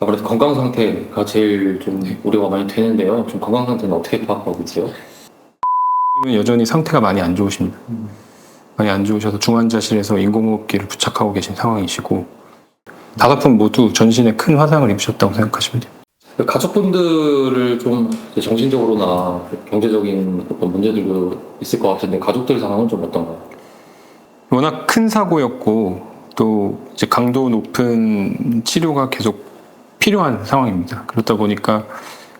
아무래도 건강 상태가 제일 좀 우려가 많이 되는데요. 좀 건강 상태는 어떻게 파악하고 계세요? 여전히 상태가 많이 안 좋으십니다. 많이 안 좋으셔서 중환자실에서 인공호흡기를 부착하고 계신 상황이시고 다가분 모두 전신에 큰 화상을 입으셨다고 생각하시면 돼요. 가족분들을 좀 이제 정신적으로나 경제적인 어떤 문제들도 있을 것 같은데 가족들 상황은 좀 어떤가요? 워낙 큰 사고였고 또 이제 강도 높은 치료가 계속 필요한 상황입니다. 그렇다 보니까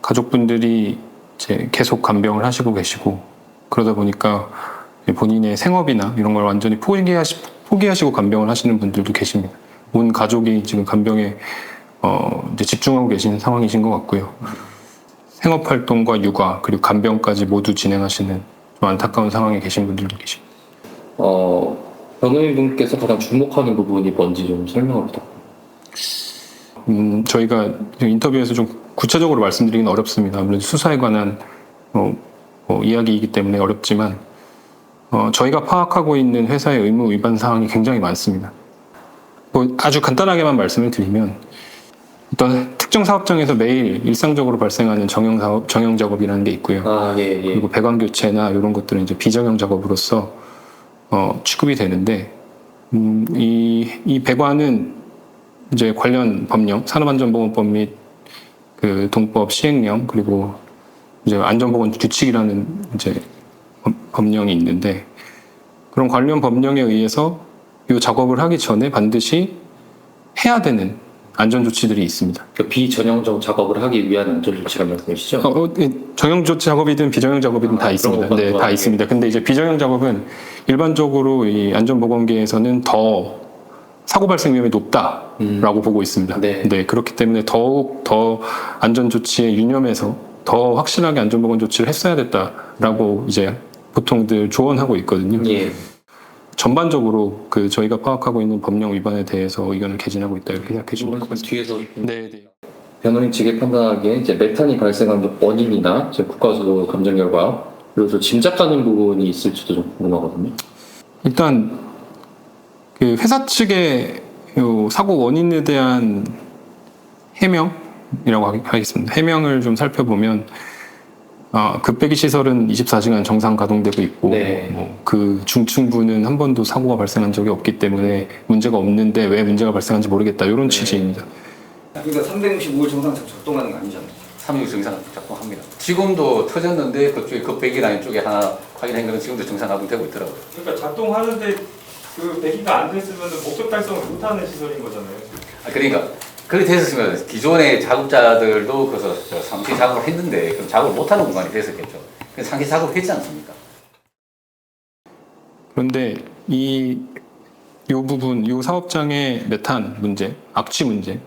가족분들이 이제 계속 간병을 하시고 계시고 그러다 보니까 본인의 생업이나 이런 걸 완전히 포기하시고 간병을 하시는 분들도 계십니다. 온 가족이 지금 간병에 이제 집중하고 계신 상황이신 것 같고요. 생업 활동과 육아 그리고 간병까지 모두 진행하시는 좀 안타까운 상황에 계신 분들도 계십니다. 변호인분께서 가장 주목하는 부분이 뭔지 좀 설명을 부탁드립니다. 저희가 인터뷰에서 좀 구체적으로 말씀드리기는 어렵습니다. 물론 수사에 관한 이야기이기 때문에 어렵지만 저희가 파악하고 있는 회사의 의무 위반 사항이 굉장히 많습니다. 아주 간단하게만 말씀을 드리면 어떤 특정 사업장에서 매일 일상적으로 발생하는 정형 작업이라는 게 있고요. 예. 그리고 배관 교체나 이런 것들은 이제 비정형 작업으로서 취급이 되는데 이 배관은 이제 관련 법령, 산업안전보건법 및 그 동법 시행령 그리고 이제 안전보건 규칙이라는 이제 법령이 있는데 그런 관련 법령에 의해서 이 작업을 하기 전에 반드시 해야 되는 안전 조치들이 있습니다. 그러니까 비전형적 작업을 하기 위한 안전 조치라는 말씀이시죠? 정형 조치 작업이든 비정형 작업이든 다 있습니다. 네, 다 있습니다. 근데 이제 비정형 작업은 일반적으로 이 안전보건계에서는 더 사고 발생 위험이 높다라고 보고 있습니다. 네. 그렇기 때문에 더욱 더 안전 조치에 유념해서 더 확실하게 안전보건 조치를 했어야 됐다라고 이제 보통들 조언하고 있거든요. 예. 전반적으로 그 저희가 파악하고 있는 법령 위반에 대해서 의견을 개진하고 있다 이렇게 생각해 주시면 될 것 같습니다. 뒤에서 네. 변호인 측이 판단하기에 이제 메탄이 발생한 원인이나 국가수도 감정 결과 그리고 또 짐작 가는 부분이 있을지도 좀 궁금하거든요. 일단 그 회사 측의 요 사고 원인에 대한 해명이라고 하겠습니다. 해명을 좀 살펴보면 급배기 시설은 24시간 정상 가동되고 있고 네. 그 중층부는 한 번도 사고가 발생한 적이 없기 때문에 문제가 없는데 왜 문제가 발생한지 모르겠다 이런 취지입니다. 그러니까 365일 정상 작동하는 거 아니잖아요. 365 정상 작동합니다. 지금도 터졌는데 그쪽에 급배기 라인 쪽에 하나 확인한 거는 지금도 정상 가동되고 있더라고요. 그러니까 작동하는데 그 배기가 안 됐으면 목적 달성을 못하는 시설인 거잖아요. 그러니까 그렇게 됐었으면 기존의 작업자들도 그래서 상시 작업을 했는데 그럼 작업을 못하는 공간이 됐었겠죠. 그래서 상시 작업을 했지 않습니까? 그런데 이 부분, 이 사업장의 메탄 문제, 악취 문제,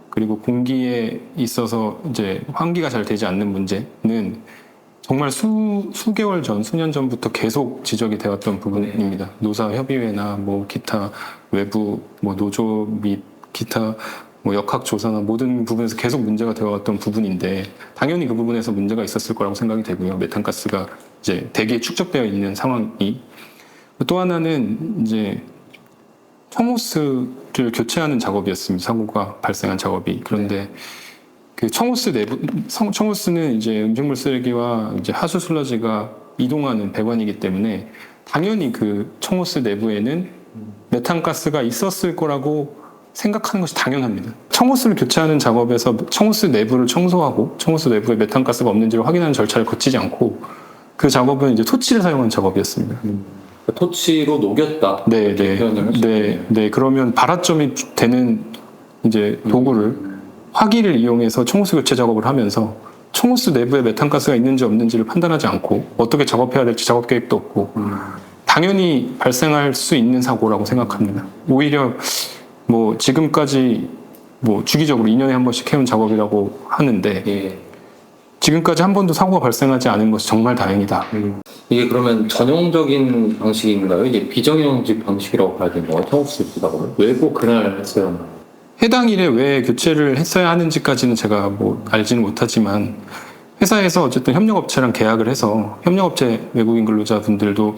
그리고 공기에 있어서 이제 환기가 잘 되지 않는 문제는 정말 수개월 전, 수년 전부터 계속 지적이 되었던 부분입니다. 노사협의회나 기타 외부 노조 및 기타 역학조사나 모든 부분에서 계속 문제가 되어왔던 부분인데 당연히 그 부분에서 문제가 있었을 거라고 생각이 되고요. 메탄가스가 이제 대기에 축적되어 있는 상황이 또 하나는 이제 청호스를 교체하는 작업이었습니다. 사고가 발생한 작업이. 그런데 그 청호스는 이제 음식물 쓰레기와 이제 하수 슬러지가 이동하는 배관이기 때문에 당연히 그 청호스 내부에는 메탄가스가 있었을 거라고 생각하는 것이 당연합니다. 청호스를 교체하는 작업에서 청호스 내부를 청소하고 청호스 내부에 메탄가스가 없는지를 확인하는 절차를 거치지 않고 그 작업은 이제 토치를 사용한 작업이었습니다. 토치로 녹였다. 네. 그러면 발화점이 되는 이제 도구를 화기를 이용해서 청호스 교체 작업을 하면서 청호스 내부에 메탄가스가 있는지 없는지를 판단하지 않고 어떻게 작업해야 될지 작업 계획도 없고 당연히 발생할 수 있는 사고라고 생각합니다. 오히려 지금까지 주기적으로 2년에 한 번씩 해온 작업이라고 하는데 지금까지 한 번도 사고가 발생하지 않은 것이 정말 다행이다. 이게 그러면 전형적인 방식인가요? 이게 비정형적 방식이라고 봐야 되는 거예요? 청호스 작업을? 왜 꼭 그날 했어요? 해당 일에 왜 교체를 했어야 하는지까지는 제가 알지는 못하지만 회사에서 어쨌든 협력업체랑 계약을 해서 협력업체 외국인 근로자분들도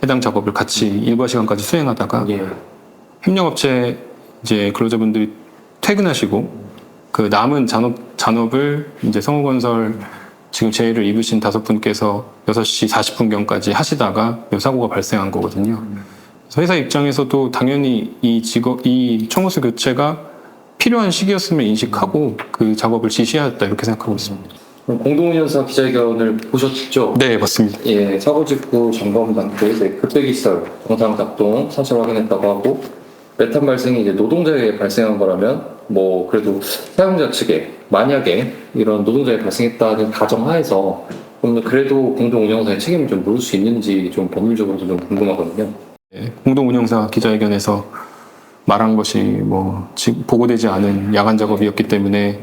해당 작업을 같이 일과 시간까지 수행하다가 협력업체 이제 근로자분들이 퇴근하시고 그 남은 잔업을 이제 성우건설 지금 재해를 입으신 5분께서 6시 40분경까지 하시다가 이 사고가 발생한 거거든요. 그래서 회사 입장에서도 당연히 이 총호수 교체가 필요한 시기였음을 인식하고 그 작업을 지시하였다 이렇게 생각하고 있습니다. 그럼 공동운영사 기자회견을 보셨죠? 네, 맞습니다. 예, 사고 직후 점검 당시에 이제 급배기설 정상 작동 사실 확인했다고 하고 메탄 발생이 이제 노동자에게 발생한 거라면 뭐 그래도 사용자 측에 만약에 이런 노동자에 발생했다는 가정하에서 그럼 그래도 공동운영사의 책임을 좀 물을 수 있는지 좀 법률적으로도 좀 궁금하거든요. 네, 공동운영사 기자회견에서 말한 것이 뭐 지금 보고되지 않은 야간 작업이었기 때문에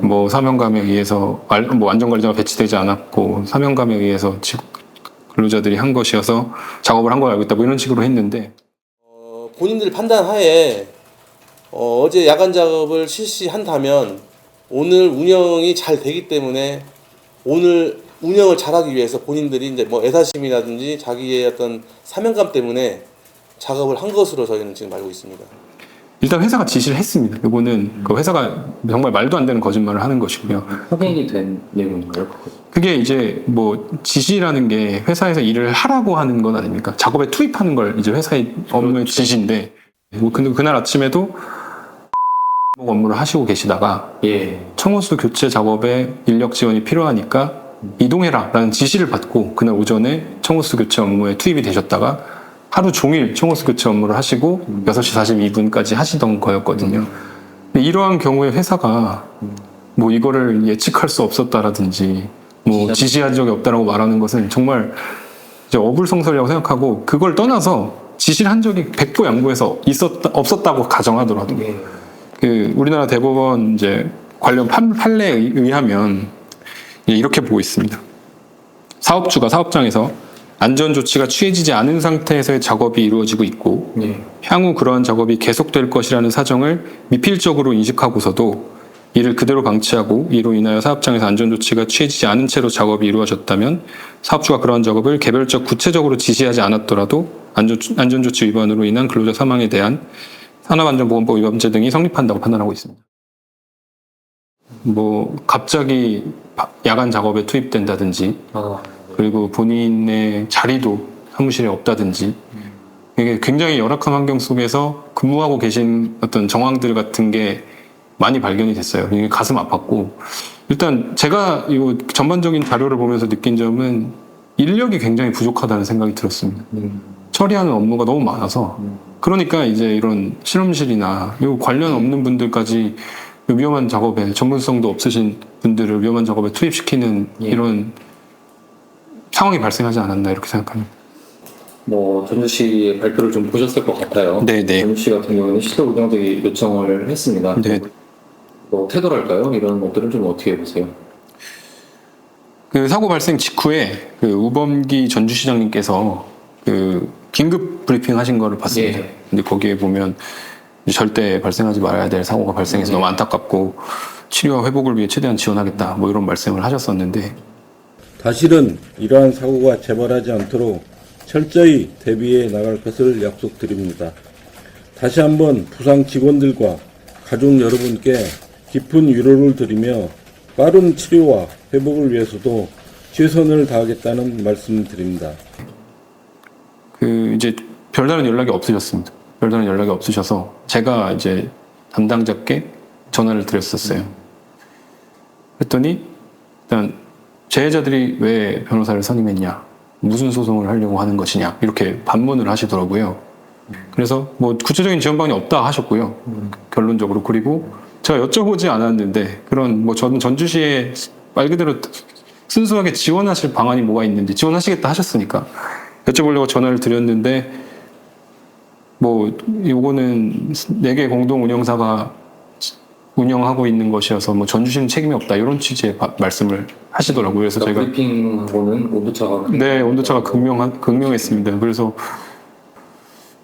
뭐 사명감에 의해서 뭐 안전관리자가 배치되지 않았고 사명감에 의해서 근로자들이 한 것이어서 작업을 한 걸 알고 있다 뭐 이런 식으로 했는데 본인들 판단하에 어제 야간 작업을 실시한다면 오늘 운영이 잘 되기 때문에 오늘 운영을 잘하기 위해서 본인들이 이제 뭐 애사심이라든지 자기의 어떤 사명감 때문에 작업을 한 것으로 저희는 지금 알고 있습니다. 일단 회사가 지시를 했습니다. 이거는 그 회사가 정말 말도 안 되는 거짓말을 하는 것이고요. 확인이 된 내용인가요? 그게 이제 뭐 지시라는 게 회사에서 일을 하라고 하는 건 아닙니까? 작업에 투입하는 걸 이제 회사의 업무의 지시인데 뭐 근데 그날 아침에도 업무를 하시고 계시다가 예. 청호수 교체 작업에 인력 지원이 필요하니까 이동해라 라는 지시를 받고 그날 오전에 청호수 교체 업무에 투입이 되셨다가 하루 종일 청호수 교체 업무를 하시고 6시 42분까지 하시던 거였거든요. 근데 이러한 경우에 회사가 뭐 이거를 예측할 수 없었다라든지 뭐 지시한 적이 없다라고 말하는 것은 정말 이제 어불성설이라고 생각하고 그걸 떠나서 지시를 한 적이 백보 양보해서 없었다고 가정하더라도 그 우리나라 대법원 이제 관련 판례에 의하면 이렇게 보고 있습니다. 사업주가 사업장에서 안전 조치가 취해지지 않은 상태에서의 작업이 이루어지고 있고 향후 그러한 작업이 계속될 것이라는 사정을 미필적으로 인식하고서도 이를 그대로 방치하고 이로 인하여 사업장에서 안전 조치가 취해지지 않은 채로 작업이 이루어졌다면 사업주가 그러한 작업을 개별적 구체적으로 지시하지 않았더라도 안전 조치 위반으로 인한 근로자 사망에 대한 산업안전보건법 위반죄 등이 성립한다고 판단하고 있습니다. 뭐 갑자기 야간 작업에 투입된다든지 그리고 본인의 자리도 사무실에 없다든지 이게 굉장히 열악한 환경 속에서 근무하고 계신 어떤 정황들 같은 게 많이 발견이 됐어요. 이게 가슴 아팠고 일단 제가 이 전반적인 자료를 보면서 느낀 점은 인력이 굉장히 부족하다는 생각이 들었습니다. 처리하는 업무가 너무 많아서 그러니까 이제 이런 실험실이나 이 관련 없는 분들까지 위험한 작업에 전문성도 없으신 분들을 위험한 작업에 투입시키는 이런 상황이 발생하지 않았나 이렇게 생각합니다. 뭐 전주시 발표를 좀 보셨을 것 같아요. 네네. 전주시 같은 경우는 시도 운영들이 요청을 했습니다. 네. 뭐 태도랄까요? 이런 것들은 좀 어떻게 보세요? 그 사고 발생 직후에 그 우범기 전주시장님께서 그 긴급 브리핑 하신 거를 봤습니다. 예. 근데 거기에 보면 절대 발생하지 말아야 될 사고가 발생해서 너무 안타깝고 치료와 회복을 위해 최대한 지원하겠다 뭐 이런 말씀을 하셨었는데 다시는 이러한 사고가 재발하지 않도록 철저히 대비해 나갈 것을 약속드립니다. 다시 한번 부상 직원들과 가족 여러분께 깊은 위로를 드리며 빠른 치료와 회복을 위해서도 최선을 다하겠다는 말씀드립니다. 그 이제 별다른 연락이 없으셨습니다. 별다른 연락이 없으셔서 제가 이제 담당자께 전화를 드렸었어요. 그랬더니 일단 재해자들이 왜 변호사를 선임했냐, 무슨 소송을 하려고 하는 것이냐 이렇게 반문을 하시더라고요. 그래서 뭐 구체적인 지원방안이 없다 하셨고요. 결론적으로. 그리고 제가 여쭤보지 않았는데 그런 뭐 저는 전주시에 말 그대로 순수하게 지원하실 방안이 뭐가 있는지 지원하시겠다 하셨으니까 여쭤보려고 전화를 드렸는데 뭐 요거는 4개 공동 운영사가 운영하고 있는 것이어서 뭐 전주시는 책임이 없다 이런 취지의 말씀을 하시더라고요. 그래서 제가 브리핑하고는 온도차가 온도차가 극명했습니다. 그래서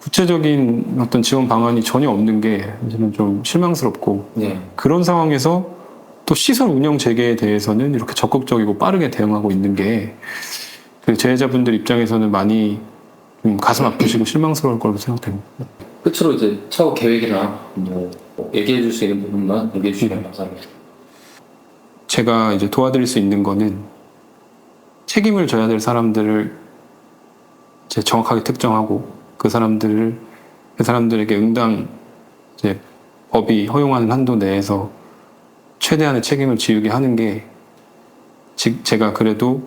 구체적인 어떤 지원 방안이 전혀 없는 게 저는 좀 실망스럽고 그런 상황에서 또 시설 운영 재개에 대해서는 이렇게 적극적이고 빠르게 대응하고 있는 게 그 재해자분들 입장에서는 많이 가슴 아프시고 실망스러울 거라고 생각됩니다. 끝으로 이제 차후 계획이나 뭐 얘기해 줄 수 있는 부분만 얘기해 주시면 감사합니다. 제가 이제 도와드릴 수 있는 거는 책임을 져야 될 사람들을 이제 정확하게 특정하고 그 사람들에게 응당 이제 법이 허용하는 한도 내에서 최대한의 책임을 지우게 하는 게 제가 그래도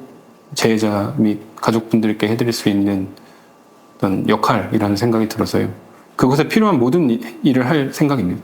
재해자 및 가족분들께 해드릴 수 있는 어떤 역할이라는 생각이 들어서요. 그것에 필요한 모든 일을 할 생각입니다.